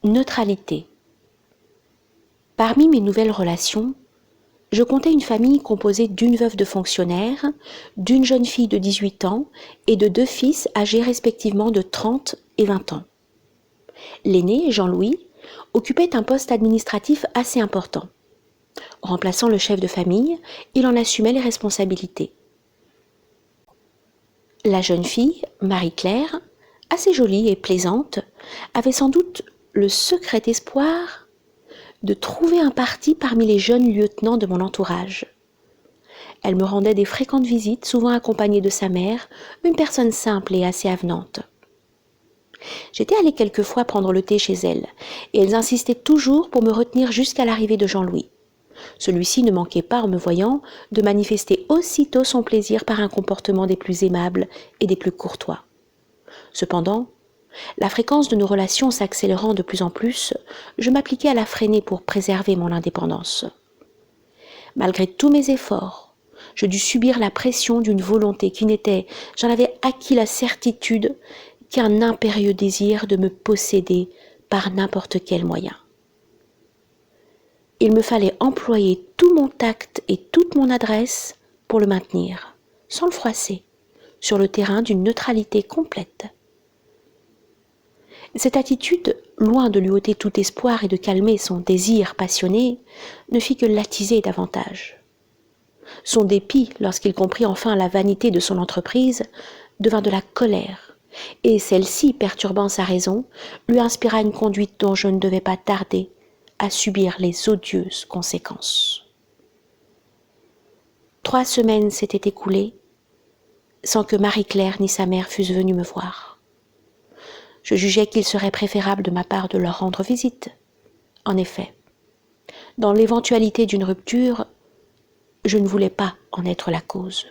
Neutralité. Parmi mes nouvelles relations, je comptais une famille composée d'une veuve de fonctionnaire, d'une jeune fille de 18 ans et de 2 fils âgés respectivement de 30 et 20 ans. L'aîné, Jean-Louis, occupait un poste administratif assez important. Remplaçant le chef de famille, il en assumait les responsabilités. La jeune fille, Marie-Claire, assez jolie et plaisante, avait sans doute le secret espoir de trouver un parti parmi les jeunes lieutenants de mon entourage. Elle me rendait des fréquentes visites, souvent accompagnée de sa mère, une personne simple et assez avenante. J'étais allée quelquefois prendre le thé chez elle, et elles insistaient toujours pour me retenir jusqu'à l'arrivée de Jean-Louis. Celui-ci ne manquait pas, en me voyant, de manifester aussitôt son plaisir par un comportement des plus aimables et des plus courtois. Cependant, la fréquence de nos relations s'accélérant de plus en plus, je m'appliquais à la freiner pour préserver mon indépendance. Malgré tous mes efforts, je dus subir la pression d'une volonté qui n'était, j'en avais acquis la certitude, qu'un impérieux désir de me posséder par n'importe quel moyen. Il me fallait employer tout mon tact et toute mon adresse pour le maintenir, sans le froisser, sur le terrain d'une neutralité complète. Cette attitude, loin de lui ôter tout espoir et de calmer son désir passionné, ne fit que l'attiser davantage. Son dépit, lorsqu'il comprit enfin la vanité de son entreprise, devint de la colère, et celle-ci, perturbant sa raison, lui inspira une conduite dont je ne devais pas tarder à subir les odieuses conséquences. 3 semaines s'étaient écoulées sans que Marie-Claire ni sa mère fussent venues me voir. Je jugeais qu'il serait préférable de ma part de leur rendre visite. En effet, dans l'éventualité d'une rupture, je ne voulais pas en être la cause.